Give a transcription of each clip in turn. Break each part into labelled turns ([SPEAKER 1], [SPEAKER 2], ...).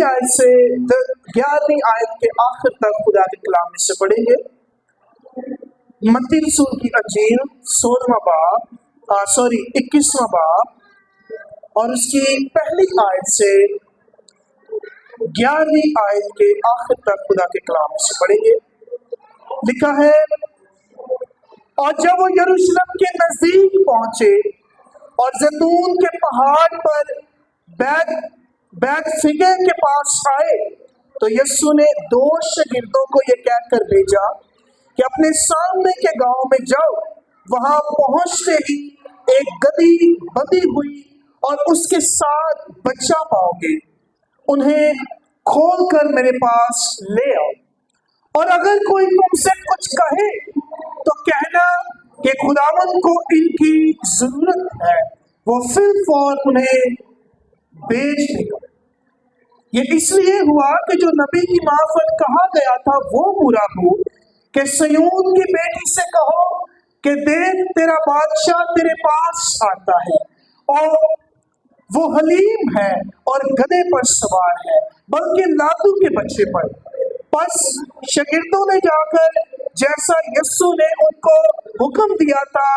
[SPEAKER 1] آیت سے 11ویں آیت کے آخر تک خدا کے کلام میں سے پڑھیں گے۔ متی رسول کی انجیل 21واں باب اور اس کی پہلی آیت سے 11ویں آیت کے آخر تک خدا کے کلام میں سے پڑھیں گے۔ لکھا ہے، اور جب وہ یروشلم کے نزدیک پہنچے اور زیتون کے پہاڑ پر بیت فگے کے پاس آئے تو یسوع نے 2 شاگردوں کو یہ کہہ کر بھیجا کہ اپنے سامنے کے گاؤں میں جاؤ، وہاں پہنچتے ہی ایک گدھی بندھی ہوئی اور اس کے ساتھ بچہ پاؤ گے، انہیں کھول کر میرے پاس لے آؤ، اور اگر کوئی تم سے کچھ کہے تو کہنا کہ خداوند کو ان کی ضرورت ہے، وہ فی الفور انہیں بھیج دے گا۔ یہ اس لیے ہوا کہ جو نبی کی معرفت کہا گیا تھا وہ پورا ہو کہ سیون کی بیٹی سے کہو کہ دیکھ تیرا بادشاہ تیرے پاس آتا ہے، اور وہ حلیم ہے اور گدھے پر سوار ہے، بلکہ لادو کے بچے پر۔ پس شاگردوں نے جا کر جیسا یسوع نے ان کو حکم دیا تھا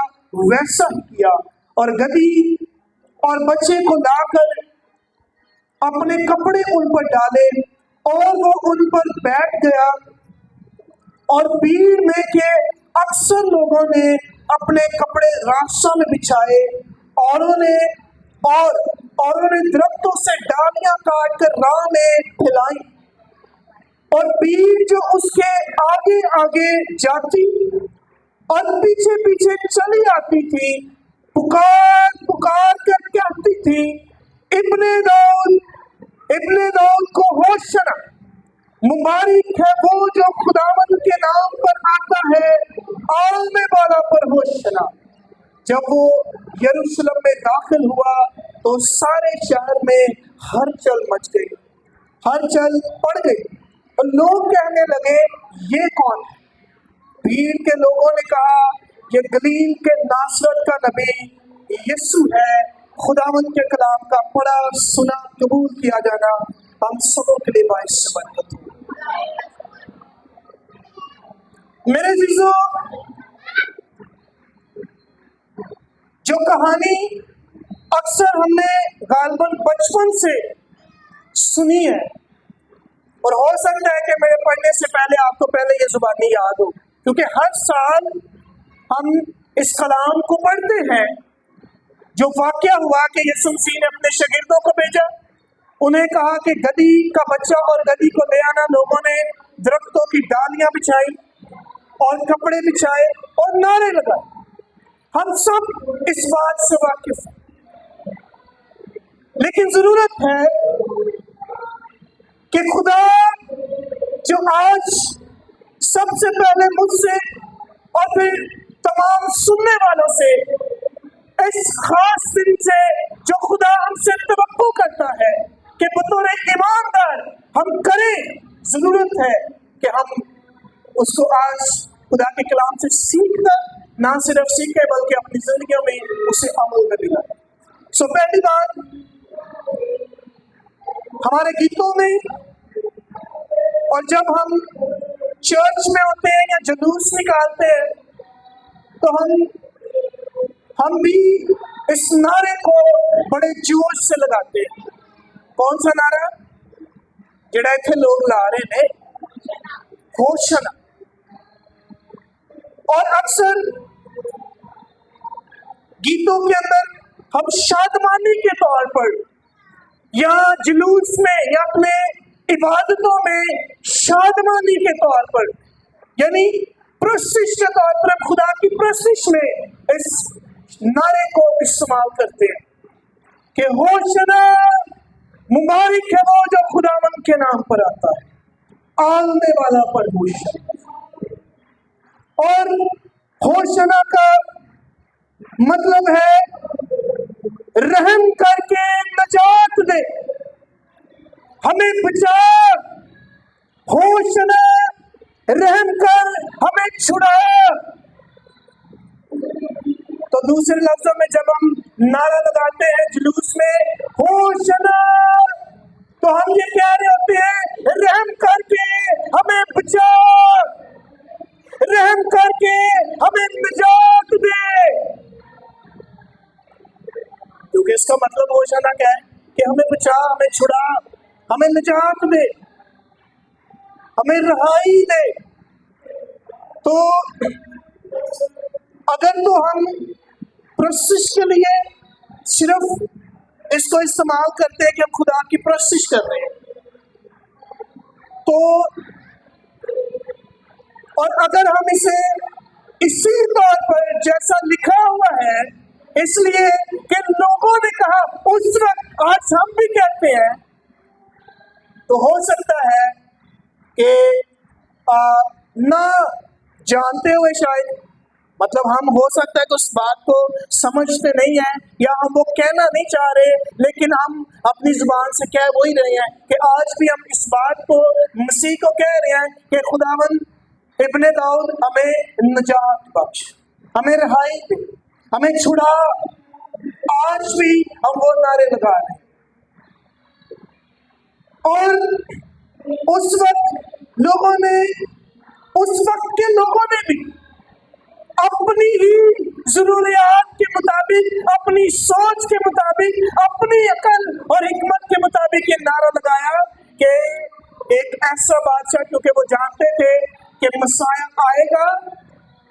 [SPEAKER 1] ویسا ہی کیا، اور گدھی اور بچے کو لا کر اپنے کپڑے ان پر ڈالے، اور وہ ان پر بیٹھ گیا، اور بھیڑ میں کے اکثر لوگوں نے اپنے کپڑے راستوں میں بچھائے، اوروں نے درختوں سے ڈالیاں کاٹ کر راہ میں پھیلائیں، اور بھیڑ جو اس کے آگے آگے جاتی اور پیچھے پیچھے چلی آتی تھی پکار پکار کر کہتی تھی، ابن داؤد کو ہوشنا، مبارک ہے وہ جو خداوند کے نام پر آتا ہے، آنے والا پر ہوشنا۔ جب وہ یروشلم میں داخل ہوا تو سارے شہر میں ہلچل مچ گئی، ہلچل پڑ گئی، اور لوگ کہنے لگے یہ کون ہے؟ بھیڑ کے لوگوں نے کہا یہ گلیل کے ناصرت کا نبی یسوع ہے۔ خداوند کے کلام کا پڑھا سنا قبول کیا جانا ہم سبوں کے لیے باعث برکت ہو۔ میرے عزیزو، جو کہانی اکثر ہم نے غالباً بچپن سے سنی ہے، اور ہو سکتا ہے کہ میرے پڑھنے سے پہلے آپ کو پہلے یہ زبانی یاد ہو، کیونکہ ہر سال ہم اس کلام کو پڑھتے ہیں جو واقعہ ہوا کہ یسوع مسیح نے اپنے شاگردوں کو بھیجا، انہیں کہا کہ گدھی کا بچہ اور گدھی کو لے آنا، لوگوں نے درختوں کی ڈالیاں بچھائی اور کپڑے بچھائے اور نعرے لگائے۔ ہم سب اس بات سے واقف ہیں، لیکن ضرورت ہے کہ خدا جو آج سب سے پہلے مجھ سے اور پھر تمام سننے والوں سے اس خاص دن سے جو خدا ہم سے توقع کرتا ہے کہ بطور ایماندار ہم کریں، ضرورت ہے کہ ہم اس کو آج خدا کے کلام سے سیکھ کر نہ صرف سیکھیں بلکہ اپنی زندگیوں میں اسے عمل میں بھی لائیں۔ پہلی بات، ہمارے گیتوں میں اور جب ہم چرچ میں ہوتے ہیں یا جلوس نکالتے ہیں تو ہم بھی اس نعرے کو بڑے جوش سے لگاتے ہیں۔ کون سا نعرہ؟ جڑا ایتھے لوگ لا رہے نے، ہوشنا۔ اور اکثر گیتوں کے اندر ہم شادمانی کے طور پر یا جلوس میں یا اپنے عبادتوں میں شادمانی کے طور پر، یعنی پرستش کے طور پر خدا کی پرستش میں اس نعرے کو استعمال کرتے ہیں کہ ہوشنا، مبارک ہے وہ جو خداوند کے نام پر آتا ہے، آنے والا پر ہوشنا۔ اور ہوشنا کا مطلب ہے رحم کر کے نجات دے، ہمیں بچا، ہوشنا، رحم کر ہمیں چھڑا۔ تو دوسرے لفظوں میں جب ہم نعرہ لگاتے ہیں جلوس میں، ہوشنا، تو ہم یہ کہہ رہے ہوتے ہیں رحم کر کے ہمیں بچا، رحم کر کے ہمیں نجات دے، کیونکہ اس کا مطلب ہو جانا کیا ہے کہ ہمیں بچا، ہمیں چھڑا، ہمیں نجات دے، ہمیں رہائی دے۔ تو اگر تو ہم پرستش کے لیے صرف اس کو استعمال کرتے ہیں کہ ہم خدا کی پرستش کر رہے ہیں، تو اور اگر ہم اسے اسی طور پر جیسا لکھا ہوا ہے اس لیے کہ لوگوں نے کہا اس وقت، آج ہم بھی کہتے ہیں، تو ہو سکتا ہے کہ نہ جانتے ہوئے شاید، مطلب ہم ہو سکتا ہے کہ اس بات کو سمجھتے نہیں ہیں یا ہم وہ کہنا نہیں چاہ رہے، لیکن ہم اپنی زبان سے کہہ وہی رہے ہیں کہ آج بھی ہم اس بات کو مسیح کو کہہ رہے ہیں کہ خداوند ابن داؤد ہمیں نجات بخش، ہمیں رہائی دے، ہمیں چھڑا۔ آج بھی ہم وہ نعرے لگا رہے ہیں۔ اور اس وقت کے لوگوں نے بھی اپنی ہی ضروریات کے مطابق، اپنی سوچ کے مطابق، اپنی عقل اور حکمت کے مطابق یہ نعرہ لگایا کہ ایک ایسا بادشاہ، کیونکہ وہ جانتے تھے کہ مسیح آئے گا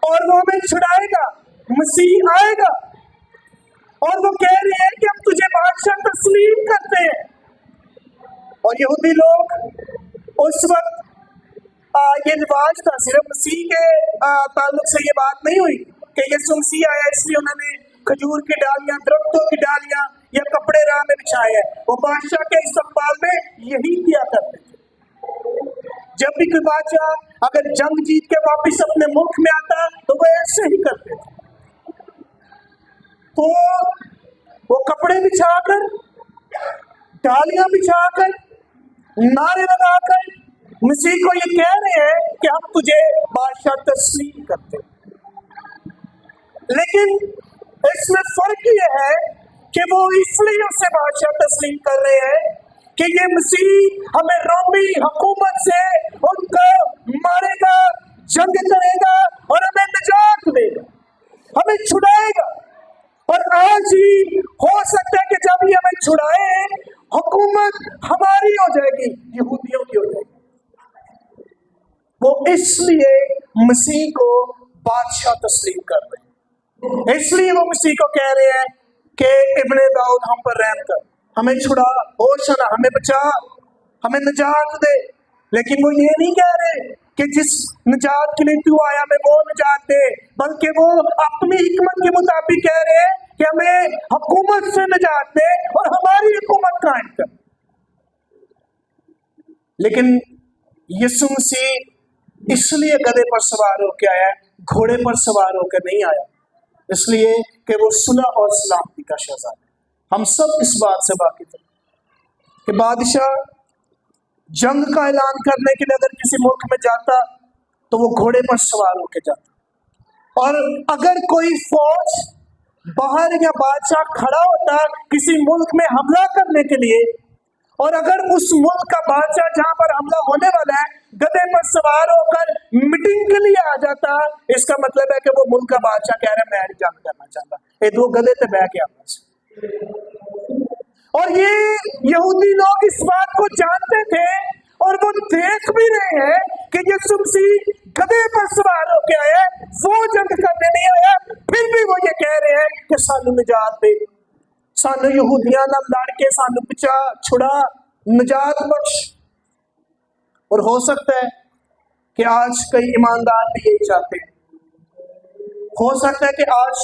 [SPEAKER 1] اور وہ ہمیں چھڑائے گا، مسیح آئے گا، اور وہ کہہ رہے ہیں کہ ہم تجھے بادشاہ تسلیم کرتے ہیں۔ اور یہودی لوگ اس وقت یہ رواج تھا، صرف مسیح کے تعلق سے یہ بات نہیں ہوئی کہ یسوع مسیح آیا اس لیے انہوں نے کھجور کی ڈالیاں، درختوں کی ڈالیاں یا کپڑے راہ میں بچھائے ہیں۔ وہ بادشاہ کے استقبال میں یہی کیا کرتے تھے۔ جب بھی کوئی بادشاہ اگر جنگ جیت کے واپس اپنے ملک میں آتا تو وہ ایسے ہی کرتے تھے۔ تو وہ کپڑے بچھا کر، ڈالیاں بچھا کر، نعرے لگا کر مسیح کو یہ کہہ رہے ہیں کہ ہم تجھے بادشاہ تسلیم کرتے ہیں۔ لیکن اس میں فرق یہ ہے کہ وہ اس لیے اسے بادشاہ تسلیم کر رہے ہیں کہ یہ مسیح ہمیں رومی حکومت سے ان کو مارے گا، جنگ کرے گا اور ہمیں نجات دے گا، ہمیں چھڑائے گا۔ اور آج ہی ہو سکتا ہے کہ جب یہ ہمیں چھڑائے، حکومت ہماری ہو جائے گی، یہودیوں کی ہو جائے گی۔ وہ اس لیے مسیح کو بادشاہ تسلیم کر رہے ہیں، اس لیے وہ مسیح کو کہہ رہے ہیں کہ ابن داؤد ہم پر رحم کر، ہمیں چھڑا، ہوشنا، ہمیں بچا، ہمیں نجات دے۔ لیکن وہ یہ نہیں کہہ رہے کہ جس نجات کے لیے تو آیا ہمیں وہ نجات دے، بلکہ وہ اپنی حکمت کے مطابق کہہ رہے ہیں کہ ہمیں حکومت سے نجات دے اور ہماری حکومت قائم کر۔ لیکن یسوع مسیح اس لیے گدھے پر سوار ہو کے آیا، گھوڑے پر سوار ہو کے نہیں آیا، اس لیے کہ وہ صلح اور سلامتی کا شہزادہ ہے۔ ہم سب اس بات سے واقف ہیں کہ بادشاہ جنگ کا اعلان کرنے کے لیے اگر کسی ملک میں جاتا تو وہ گھوڑے پر سوار ہو کے جاتا، اور اگر کوئی فوج باہر یا بادشاہ کھڑا ہوتا کسی ملک میں حملہ کرنے کے لیے، اور اگر اس ملک کا بادشاہ جہاں پر حملہ ہونے والا ہے گدھے پر سوار ہو کر میٹنگ کے لیے آ جاتا، اس کا مطلب ہے کہ وہ ملک کا بادشاہ کہہ رہا ہے میں نہیں جنگ کرنا چاہتا، یہ دو گدھے تے بہ کے آپس۔ اور یہ یہودی لوگ اس بات کو جانتے تھے اور وہ دیکھ بھی رہے ہیں کہ یسوع مسیح گدھے پر سوار ہو کے آیا، وہ جنگ کرنے نہیں آیا، پھر بھی وہ یہ کہہ رہے ہیں کہ سانو نجات دے، سانو یہودیاں نال لڑ کے سانو بچا، چھڑا، نجات بخش۔ اور ہو سکتا ہے کہ آج کئی ایماندار بھی یہی چاہتے ہیں، ہو سکتا ہے کہ آج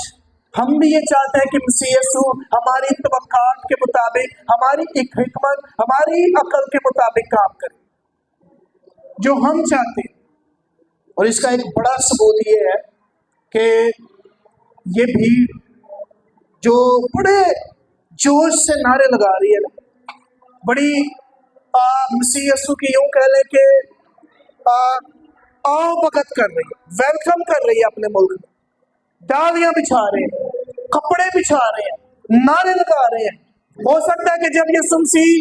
[SPEAKER 1] ہم بھی یہ چاہتے ہیں کہ مسیح یسوع ہماری توقعات کے مطابق، ہماری ایک حکمت، ہماری عقل کے مطابق کام کرے جو ہم چاہتے ہیں۔ اور اس کا ایک بڑا ثبوت یہ ہے کہ یہ بھیڑ جو بڑے جوش سے نعرے لگا رہی ہے نا، بڑی مسیح یسوع کی یوں کہہ لیں کہ آؤ بھگت کر رہی ہے، ویلکم کر رہی ہے اپنے ملک میں، ڈالیاں بچھا رہے ہیں، کپڑے بچھا رہے ہیں، نعرے لگا رہے ہیں۔ ہو سکتا ہے کہ جب یسوع مسیح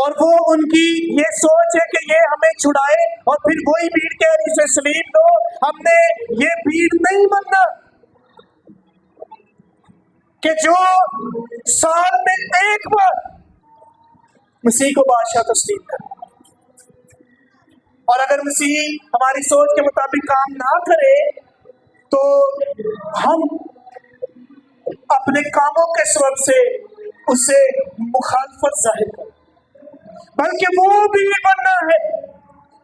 [SPEAKER 1] اور وہ ان کی یہ سوچ ہے کہ یہ ہمیں چھڑائے اور پھر وہی بھیڑ کہہ رہی اسے سلیب دو. ہم نے یہ بھیڑ نہیں بننا کہ جو سال میں ایک بار مسیح کو بادشاہ تسلیم کرے. اور اگر مسیح ہماری سوچ کے مطابق کام نہ کرے تو ہم اپنے کاموں کے سبب سے اسے مخالفت ظاہر کریں. بلکہ وہ بھیڑ بننا ہے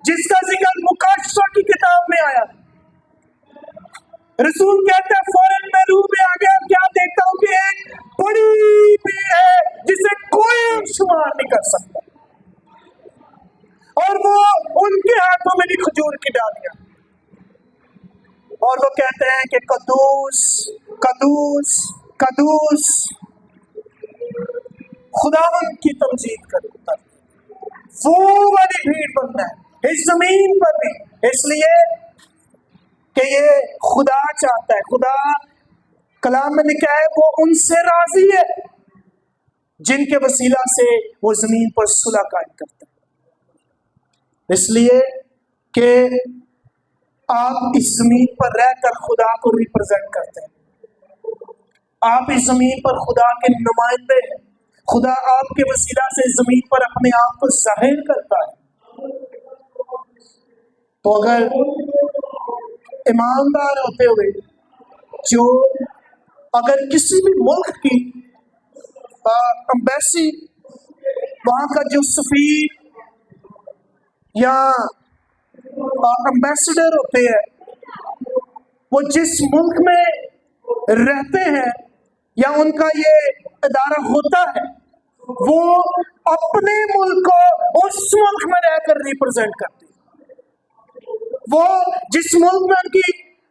[SPEAKER 1] جس کا ذکر مکاشفہ کی کتاب میں آیا. رسول کہتا ہے فوراً میں روح میں آ گیا, کیا دیکھتا ہوں کہ ایک بڑی بھیڑ ہے جسے کوئی شمار نہیں کر سکتا, اور وہ ان کے ہاتھوں میں بھی کھجور کی ڈالیاں, اور وہ کہتے ہیں کہ قدوس قدوس قدوس خداوند کی تمجید کرتا. وہ والی بھیڑ بننا ہے اس زمین پر بھی, اس لیے کہ یہ خدا چاہتا ہے. خدا کلام میں لکھا ہے وہ ان سے راضی ہے جن کے وسیلہ سے وہ زمین پر صلح قائم کرتا ہے. اس لیے کہ آپ اس زمین پر رہ کر خدا کو ریپرزینٹ کرتے ہیں, آپ اس زمین پر خدا کے نمائندے ہیں. خدا آپ کے وسیلہ سے زمین پر اپنے آپ کو ظاہر کرتا ہے. تو اگر ایماندار ہوتے ہوئے جو اگر کسی بھی ملک کی امبیسی, وہاں کا جو سفیر یا امبیسڈر ہوتے ہیں, وہ جس ملک میں رہتے ہیں یا ان کا یہ ادارہ ہوتا ہے, وہ اپنے ملک کو اس ملک میں رہ کر ریپرزینٹ کرتے ہیں. وہ جس ملک میں ان کی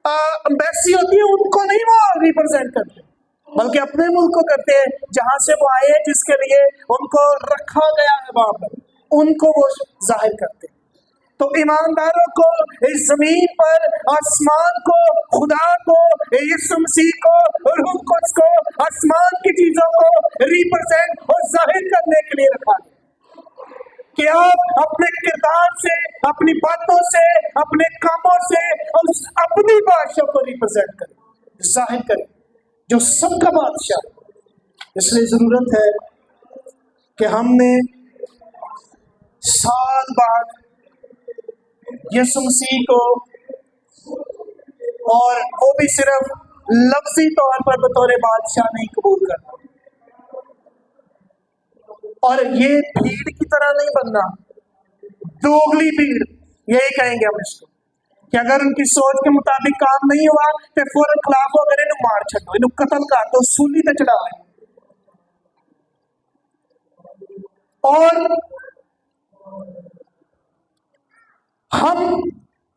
[SPEAKER 1] امبیسی ہوتی ہے ان کو نہیں وہ ریپرزینٹ کرتے, بلکہ اپنے ملک کو کرتے ہیں جہاں سے وہ آئے, جس کے لیے ان کو رکھا گیا ہے وہاں پر, ان کو وہ ظاہر کرتے ہیں. تو ایمانداروں کو اس زمین پر آسمان کو, خدا کو, یسوع مسیح کو, روح القدس کو, آسمان کی چیزوں کو ریپرزینٹ اور ظاہر کرنے کے لیے رکھا گیا کہ آپ اپنے کردار سے, اپنی باتوں سے, اپنے کاموں سے اپنی بادشاہ کو ریپرزینٹ کریں, ظاہر کریں جو سب کا بادشاہ. اس لیے ضرورت ہے کہ ہم نے سال بعد یسوع مسیح کو, اور وہ بھی صرف لفظی طور پر بطور بادشاہ نہیں قبول کرنا, اور یہ بھیڑ کی طرح نہیں بننا, دوغلی بھیڑ یہی کہیں گے ہم اس کو, کہ اگر ان کی سوچ کے مطابق کام نہیں ہوا تو فوراً خلاف ہو, اگر انہوں مار چھڑو, انہوں قتل کر دو, سولی تے چڑھا. اور ہم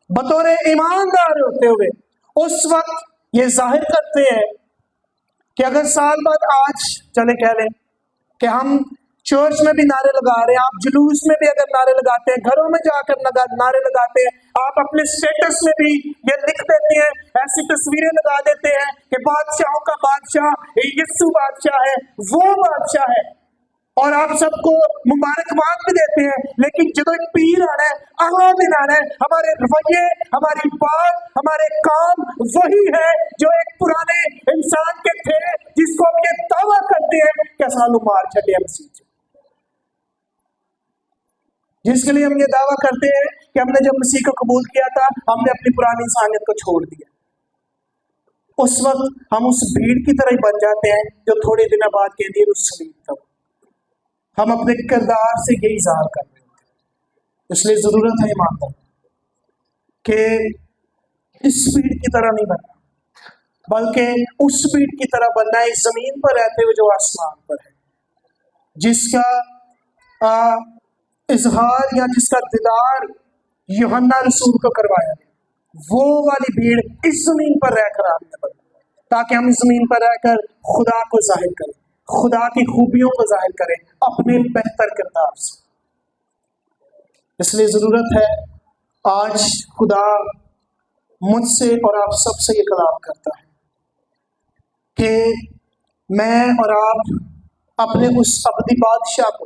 [SPEAKER 1] بطور ایماندار ہوتے ہوئے اس وقت یہ ظاہر کرتے ہیں کہ اگر سال بعد آج چلے کہہ لیں کہ ہم چرچ میں بھی نعرے لگا رہے ہیں, آپ جلوس میں بھی اگر نعرے لگاتے ہیں, گھروں میں جا کر نعرے لگاتے ہیں, آپ اپنے اسٹیٹس میں بھی یہ لکھ دیتے ہیں, ایسی تصویریں لگا دیتے ہیں کہ بادشاہوں کا بادشاہ یسوع بادشاہ ہے, وہ بادشاہ ہے, اور آپ سب کو مبارکباد بھی دیتے ہیں. لیکن جب ایک پیر آ رہا ہے, اگلا دن آ رہا ہے, ہمارے رویے, ہماری بات, ہمارے کام وہی ہے جو ایک پرانے انسان کے تھے جس کو ہم یہ دعویٰ کرتے ہیں کہ سالوں مار چھٹے مسیح, جس کے لیے ہم یہ دعویٰ کرتے ہیں کہ ہم نے جب مسیح کو قبول کیا تھا ہم نے اپنی پرانی انسانیت کو چھوڑ دیا. اس وقت ہم اس بھیڑ کی طرح ہی بن جاتے ہیں جو تھوڑے دن بعد کہتی ہے اس سلیب تک. ہم اپنے کردار سے یہی ظاہر کر رہے ہیں. اس لیے ضرورت ہے ایماندار کہ اس بھیڑ کی طرح نہیں بننا, بلکہ اس بھیڑ کی طرح بننا ہے اس زمین پر رہتے ہوئے جو آسمان پر ہے, جس کا اظہار یا جس کا دیدار یوحنا رسول کو کروایا گیا. وہ والی بھیڑ اس زمین پر رہ کر آنے بنے, تاکہ ہم اس زمین پر رہ کر خدا کو ظاہر کریں, خدا کی خوبیوں کو ظاہر کریں اپنے بہتر کردار سے. اس لیے ضرورت ہے, آج خدا مجھ سے اور آپ سب سے یہ کلام کرتا ہے کہ میں اور آپ اپنے اس ابدی بادشاہ کو,